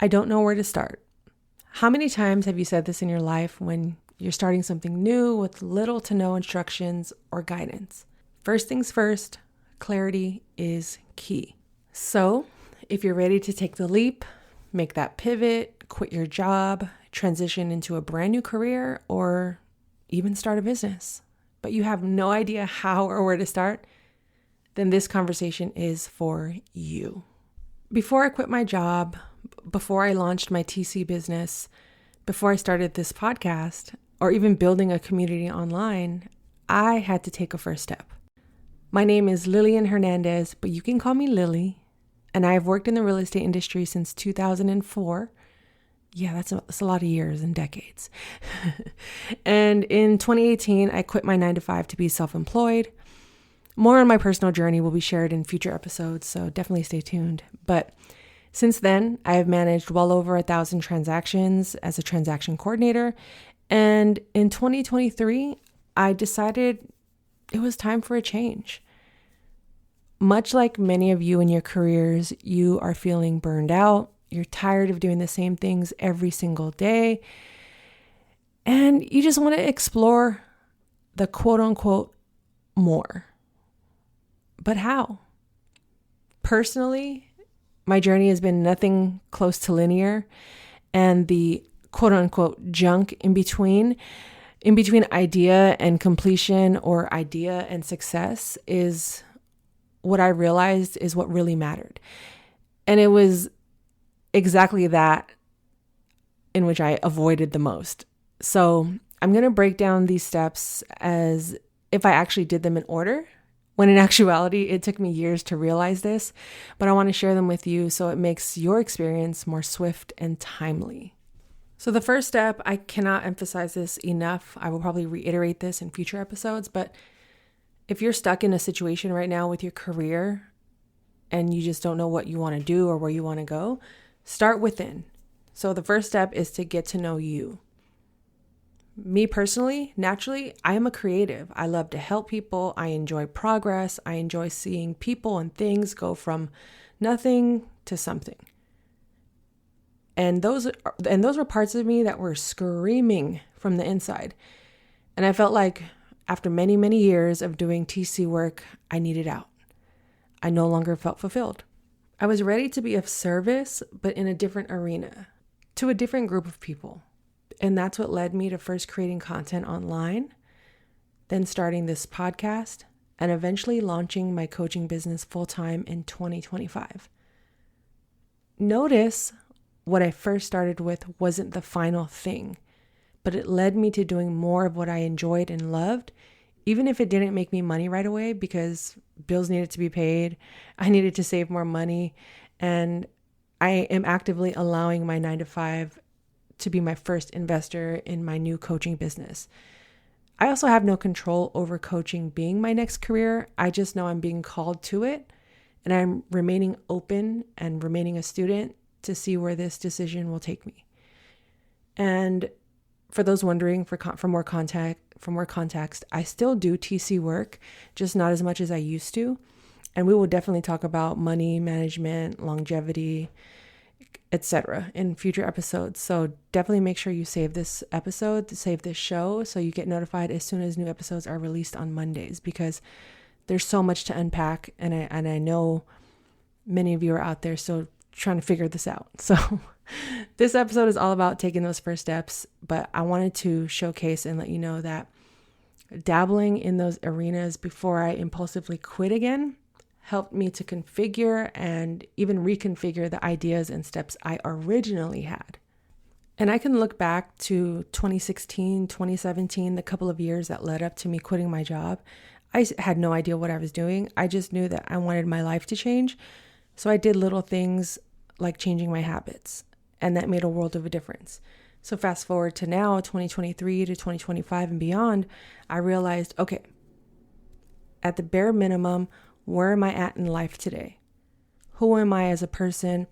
I don't know where to start. How many times have you said this in your life when you're starting something new with little to no instructions or guidance? First things first, clarity is key. So if you're ready to take the leap, make that pivot, quit your job, transition into a brand new career, or even start a business, but you have no idea how or where to start, then this conversation is for you. Before I quit my job, before I launched my TC business, before I started this podcast, or even building a community online, I had to take a first step. My name is Lillian Hernandez, but you can call me Lilly, and I've worked in the real estate industry since 2004. Yeah, that's a lot of years and decades. And in 2018, I quit my 9-to-5 to be self-employed. More on my personal journey will be shared in future episodes, so definitely stay tuned. But since then, I have managed well over 1,000 transactions as a transaction coordinator. And in 2023, I decided it was time for a change. Much like many of you in your careers, you are feeling burned out. You're tired of doing the same things every single day. And you just want to explore the quote unquote more. But how? Personally, my journey has been nothing close to linear, and the quote unquote junk in between idea and completion or idea and success is what I realized is what really mattered. And it was exactly that in which I avoided the most. So I'm going to break down these steps as if I actually did them in order, when in actuality, it took me years to realize this, but I want to share them with you so it makes your experience more swift and timely. So the first step, I cannot emphasize this enough. I will probably reiterate this in future episodes, but if you're stuck in a situation right now with your career and you just don't know what you want to do or where you want to go, start within. So the first step is to get to know you. Me personally, naturally, I am a creative. I love to help people. I enjoy progress. I enjoy seeing people and things go from nothing to something. And those were parts of me that were screaming from the inside. And I felt like after many, many years of doing TC work, I needed out. I no longer felt fulfilled. I was ready to be of service, but in a different arena, to a different group of people. And that's what led me to first creating content online, then starting this podcast, and eventually launching my coaching business full-time in 2025. Notice what I first started with wasn't the final thing, but it led me to doing more of what I enjoyed and loved, even if it didn't make me money right away because bills needed to be paid, I needed to save more money, and I am actively allowing my 9-to-5 to be my first investor in my new coaching business. I also have no control over coaching being my next career. I just know I'm being called to it, and I'm remaining open and remaining a student to see where this decision will take me. And for those wondering, for more context, I still do TC work, just not as much as I used to. And we will definitely talk about money management, longevity, etc. in future episodes. So definitely make sure you save this episode, save this show, so you get notified as soon as new episodes are released on Mondays, because there's so much to unpack, and I know many of you are out there still trying to figure this out. So this episode is all about taking those first steps, but I wanted to showcase and let you know that dabbling in those arenas before I impulsively quit again helped me to configure and even reconfigure the ideas and steps I originally had. And I can look back to 2016, 2017, the couple of years that led up to me quitting my job. I had no idea what I was doing. I just knew that I wanted my life to change. So I did little things like changing my habits, and that made a world of a difference. So fast forward to now, 2023 to 2025 and beyond, I realized, okay, at the bare minimum, where am I at in life today? Who am I as a person,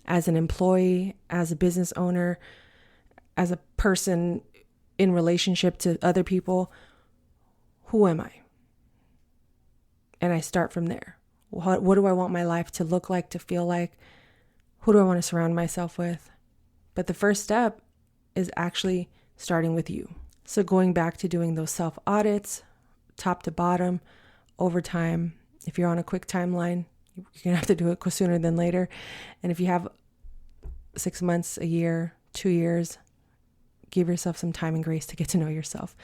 as an employee, as a business owner, as a person in relationship to other people? Who am I? And I start from there. What do I want my life to look like, to feel like? Who do I want to surround myself with? But the first step is actually starting with you. So going back to doing those self audits, top to bottom, over time. If you're on a quick timeline, you're going to have to do it sooner than later. And if you have 6 months, a year, 2 years, give yourself some time and grace to get to know yourself.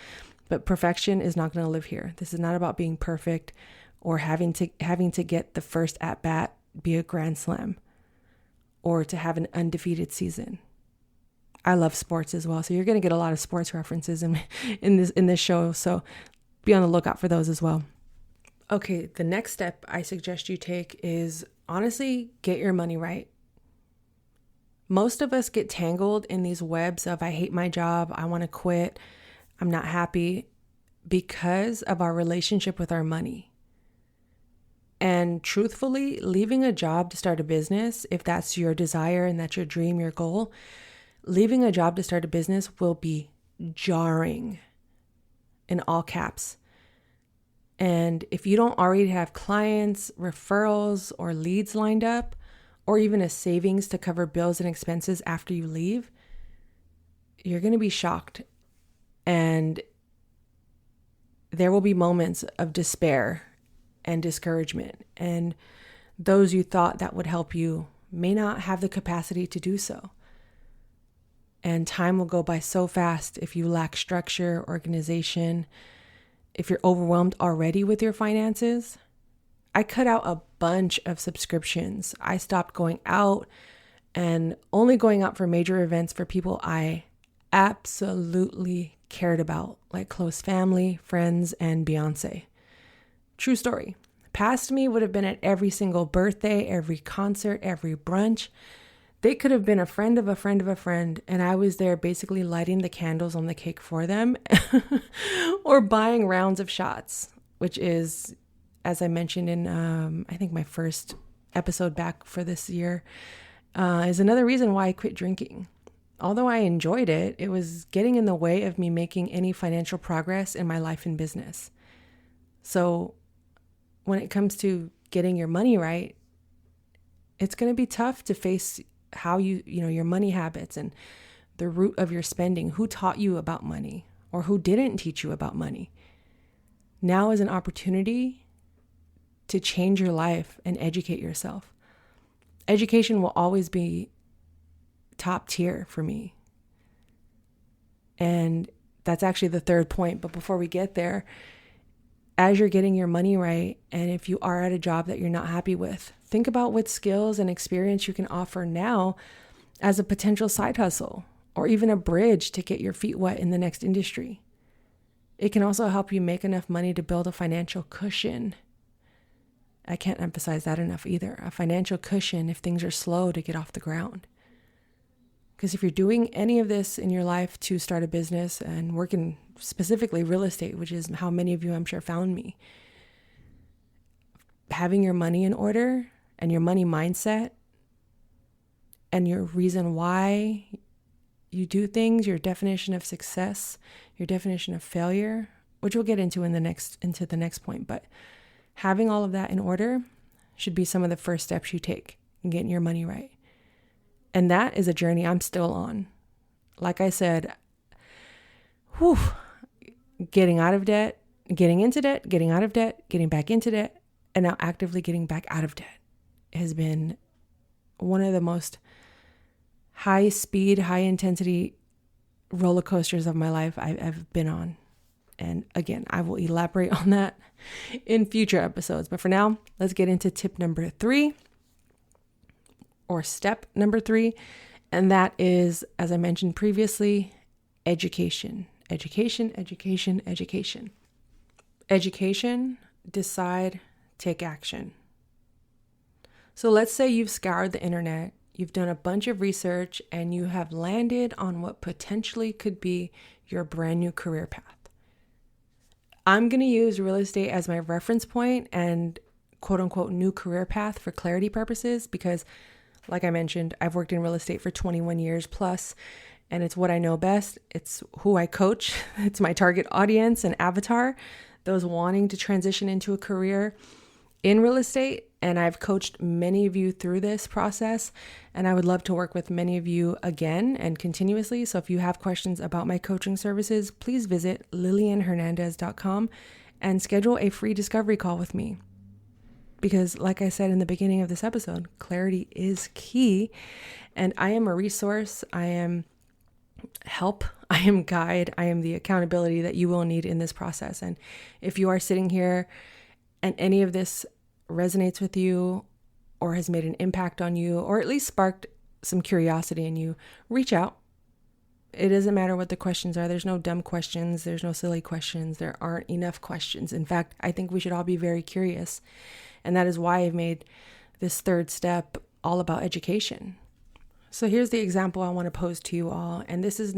But perfection is not going to live here. This is not about being perfect or having to get the first at bat, be a grand slam, or to have an undefeated season. I love sports as well, so you're going to get a lot of sports references in this show. So be on the lookout for those as well. Okay, the next step I suggest you take is honestly get your money right. Most of us get tangled in these webs of I hate my job, I want to quit, I'm not happy, because of our relationship with our money. And truthfully, leaving a job to start a business, if that's your desire and that's your dream, your goal, leaving a job to start a business will be jarring, in all caps. And if you don't already have clients, referrals, or leads lined up, or even a savings to cover bills and expenses after you leave, you're going to be shocked. And there will be moments of despair and discouragement. And those you thought that would help you may not have the capacity to do so. And time will go by so fast if you lack structure, organization, if you're overwhelmed already with your finances. I cut out a bunch of subscriptions. I stopped going out and only going out for major events for people I absolutely cared about, like close family, friends, and Beyonce. True story. Past me would have been at every single birthday, every concert, every brunch. They could have been a friend of a friend of a friend, and I was there basically lighting the candles on the cake for them or buying rounds of shots, which is, as I mentioned in, I think my first episode back for this year, is another reason why I quit drinking. Although I enjoyed it, it was getting in the way of me making any financial progress in my life and business. So when it comes to getting your money right, it's going to be tough to face how your money habits and the root of your spending, who taught you about money or who didn't teach you about money. Now is an opportunity to change your life and educate yourself. Education will always be top tier for me. And that's actually the third point. But before we get there, as you're getting your money right, and if you are at a job that you're not happy with, think about what skills and experience you can offer now as a potential side hustle or even a bridge to get your feet wet in the next industry. It can also help you make enough money to build a financial cushion. I can't emphasize that enough either. A financial cushion if things are slow to get off the ground. Because if you're doing any of this in your life to start a business and work in specifically real estate, which is how many of you I'm sure found me, having your money in order and your money mindset and your reason why you do things, your definition of success, your definition of failure, which we'll get into the next point. But having all of that in order should be some of the first steps you take in getting your money right. And that is a journey I'm still on. Like I said, getting out of debt, getting into debt, getting out of debt, getting back into debt, and now actively getting back out of debt has been one of the most high speed, high intensity roller coasters of my life I've been on. And again, I will elaborate on that in future episodes. But for now, let's get into tip number 3 or step number 3. And that is, as I mentioned previously, education. Education, education, education. Education, decide, take action. So let's say you've scoured the internet, you've done a bunch of research, and you have landed on what potentially could be your brand new career path. I'm going to use real estate as my reference point and quote unquote new career path for clarity purposes because, like I mentioned, I've worked in real estate for 21 years plus, and it's what I know best. It's who I coach. It's my target audience and avatar, those wanting to transition into a career in real estate. And I've coached many of you through this process, and I would love to work with many of you again and continuously. So if you have questions about my coaching services, please visit lillianhernandez.com and schedule a free discovery call with me. Because like I said in the beginning of this episode, clarity is key, and I am a resource. I am help. I am guide. I am the accountability that you will need in this process. And if you are sitting here and any of this resonates with you or has made an impact on you, or at least sparked some curiosity in you, reach out. It doesn't matter what the questions are. There's no dumb questions. There's no silly questions. There aren't enough questions. In fact, I think we should all be very curious. And that is why I've made this third step all about education. So here's the example I want to pose to you all. And this is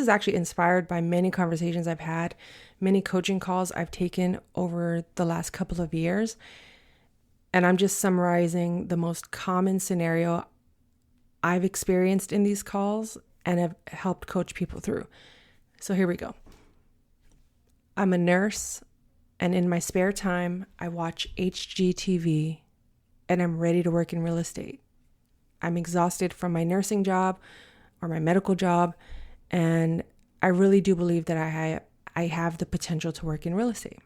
actually inspired by many conversations I've had, many coaching calls I've taken over the last couple of years. And I'm just summarizing the most common scenario I've experienced in these calls and have helped coach people through. So here we go. I'm a nurse, and in my spare time, I watch HGTV, and I'm ready to work in real estate. I'm exhausted from my nursing job or my medical job, and I really do believe that I have the potential to work in real estate.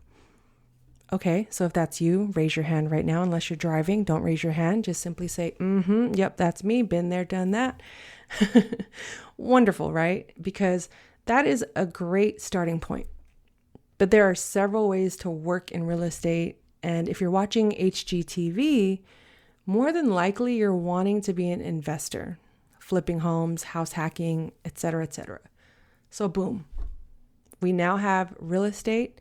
Okay, so if that's you, raise your hand right now. Unless you're driving, don't raise your hand. Just simply say, yep, that's me. Been there, done that. Wonderful, right? Because that is a great starting point. But there are several ways to work in real estate. And if you're watching HGTV, more than likely you're wanting to be an investor, flipping homes, house hacking, etc., etc. So boom, we now have real estate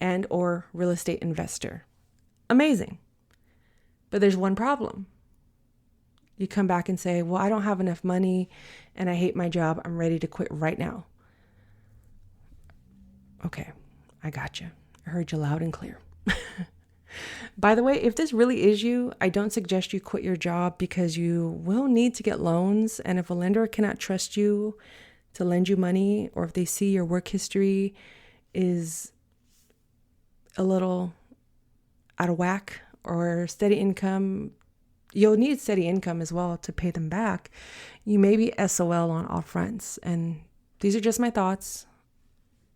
and or real estate investor. Amazing. But there's one problem. You come back and say, well, I don't have enough money and I hate my job. I'm ready to quit right now. Okay, I got you. I heard you loud and clear. By the way, if this really is you, I don't suggest you quit your job, because you will need to get loans. And if a lender cannot trust you to lend you money, or if they see your work history is a little out of whack or steady income, you'll need steady income as well to pay them back. You may be SOL on all fronts. And these are just my thoughts.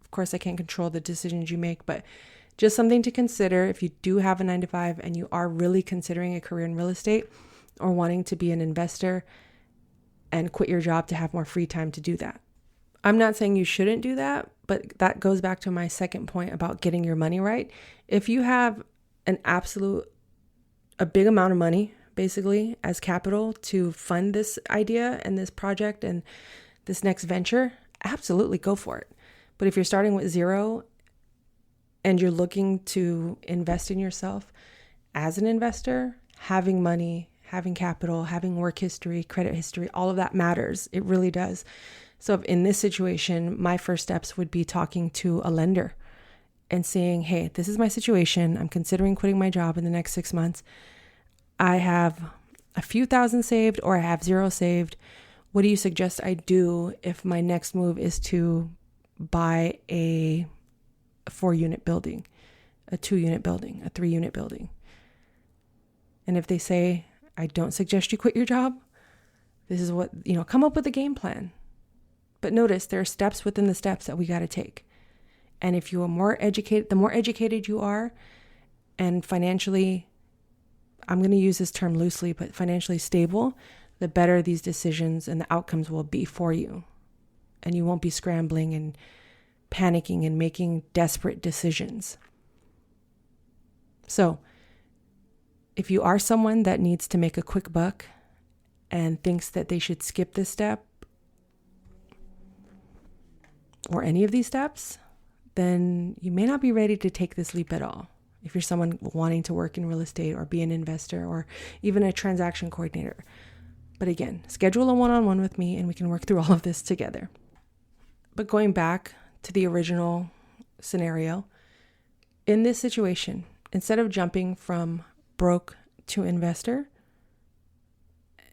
Of course, I can't control the decisions you make, but just something to consider if you do have a 9-to-5 and you are really considering a career in real estate or wanting to be an investor and quit your job to have more free time to do that. I'm not saying you shouldn't do that, but that goes back to my second point about getting your money right. If you have a big amount of money, basically, as capital to fund this idea and this project and this next venture, absolutely go for it. But if you're starting with zero and you're looking to invest in yourself as an investor, having money, having capital, having work history, credit history, all of that matters. It really does. So if in this situation, my first steps would be talking to a lender and saying, hey, this is my situation. I'm considering quitting my job in the next 6 months. I have a few thousand saved or I have zero saved. What do you suggest I do if my next move is to buy a 4-unit building, a 2-unit building, a 3-unit building? And if they say, I don't suggest you quit your job, this is what, come up with a game plan. But notice there are steps within the steps that we got to take. And if you are more educated, the more educated you are, and financially, I'm going to use this term loosely, but financially stable, the better these decisions and the outcomes will be for you. And you won't be scrambling and panicking and making desperate decisions. So if you are someone that needs to make a quick buck and thinks that they should skip this step or any of these steps, then you may not be ready to take this leap at all. If you're someone wanting to work in real estate or be an investor or even a transaction coordinator. But again, schedule a one-on-one with me and we can work through all of this together. But going back to the original scenario, in this situation, instead of jumping from broke to investor,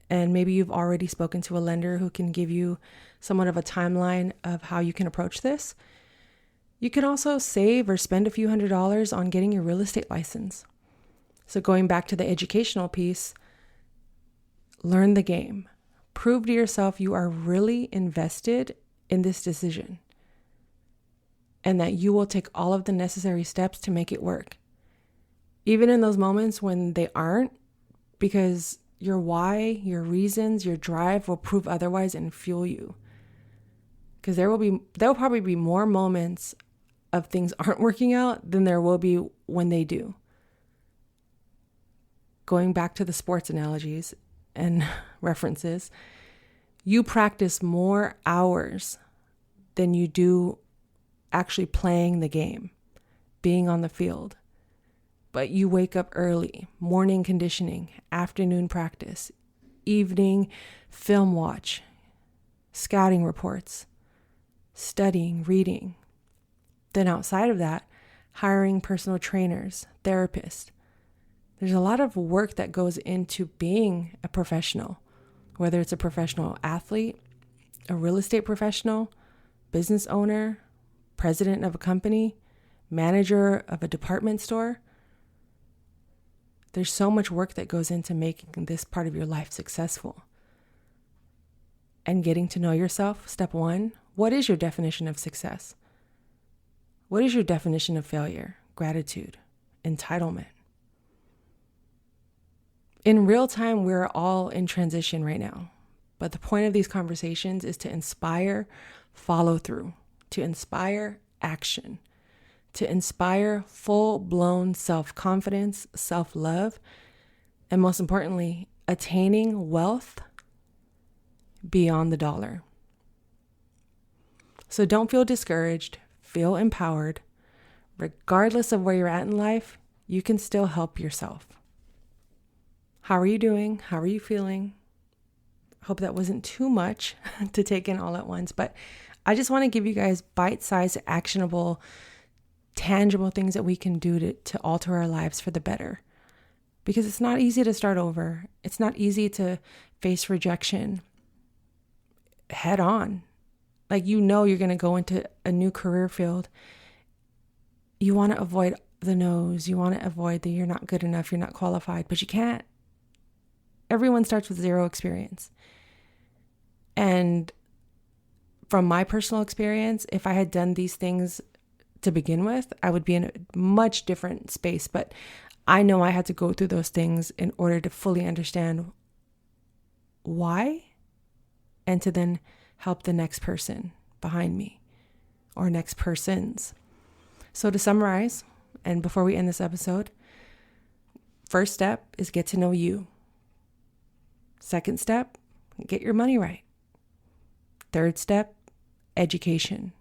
and maybe you've already spoken to a lender who can give you somewhat of a timeline of how you can approach this, you can also save or spend a few $100s on getting your real estate license. So going back to the educational piece, learn the game. Prove to yourself you are really invested in this decision and that you will take all of the necessary steps to make it work. Even in those moments when they aren't, because your why, your reasons, your drive will prove otherwise and fuel you. Because there will probably be more moments of things aren't working out than there will be when they do. Going back to the sports analogies and references, you practice more hours than you do actually playing the game, being on the field. But you wake up early, morning conditioning, afternoon practice, evening film watch, scouting reports, studying, reading. Then outside of that, hiring personal trainers, therapists. There's a lot of work that goes into being a professional, whether it's a professional athlete, a real estate professional, business owner, president of a company, manager of a department store. There's so much work that goes into making this part of your life successful. And getting to know yourself, step one, what is your definition of success? What is your definition of failure, gratitude, entitlement? In real time, we're all in transition right now. But the point of these conversations is to inspire follow through, to inspire action, to inspire full-blown self-confidence, self-love, and most importantly, attaining wealth beyond the dollar. So don't feel discouraged, feel empowered. Regardless of where you're at in life, you can still help yourself. How are you doing? How are you feeling? Hope that wasn't too much to take in all at once, but I just want to give you guys bite-sized, actionable, tangible things that we can do to alter our lives for the better. Because it's not easy to start over. It's not easy to face rejection head on. Like, you're going to go into a new career field. You want to avoid the no's. You want to avoid the you're not good enough, you're not qualified, but you can't. Everyone starts with zero experience. And from my personal experience, if I had done these things to begin with, I would be in a much different space. But I know I had to go through those things in order to fully understand why and to then help the next person behind me or next persons. So to summarize, and before we end this episode, first step is get to know you. Second step, get your money right. Third step, education.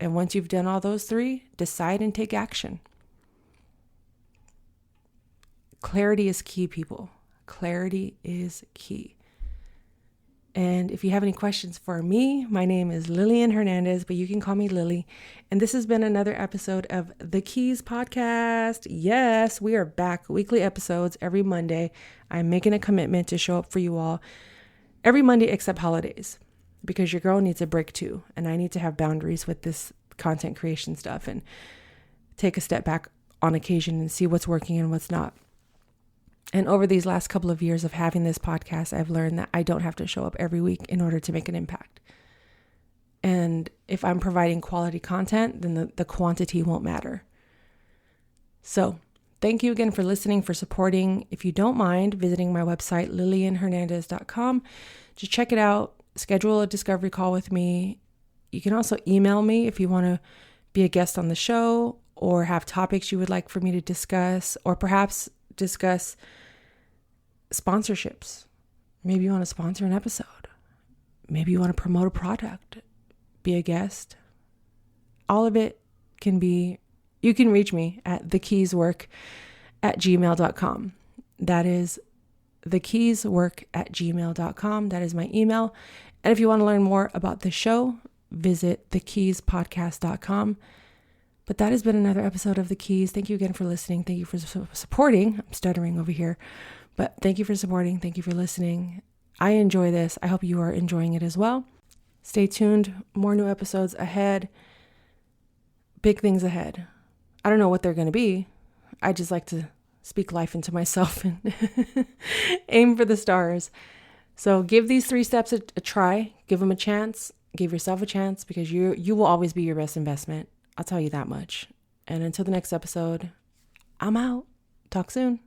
And once you've done all those three, decide and take action. Clarity is key, people. Clarity is key. And if you have any questions for me, my name is Lillian Hernandez, but you can call me Lilly. And this has been another episode of The Keys Podcast. Yes, we are back. Weekly episodes every Monday. I'm making a commitment to show up for you all every Monday except holidays, because your girl needs a break too. And I need to have boundaries with this content creation stuff and take a step back on occasion and see what's working and what's not. And over these last couple of years of having this podcast, I've learned that I don't have to show up every week in order to make an impact. And if I'm providing quality content, then the quantity won't matter. So thank you again for listening, for supporting. If you don't mind visiting my website, lillianhernandez.com, just check it out. Schedule a discovery call with me. You can also email me if you want to be a guest on the show or have topics you would like for me to discuss, or perhaps discuss sponsorships. Maybe you want to sponsor an episode. Maybe you want to promote a product, be a guest. All of it can be, you can reach me at thekeyswork@gmail.com. That is thekeyswork@gmail.com. That is my email. And if you want to learn more about the show, visit thekeyspodcast.com. But that has been another episode of The Keys. Thank you again for listening. Thank you for supporting. I'm stuttering over here. But thank you for supporting. Thank you for listening. I enjoy this. I hope you are enjoying it as well. Stay tuned. More new episodes ahead. Big things ahead. I don't know what they're going to be. I just like to speak life into myself and aim for the stars. So give these 3 steps a try. Give them a chance. Give yourself a chance, because you will always be your best investment. I'll tell you that much. And until the next episode, I'm out. Talk soon.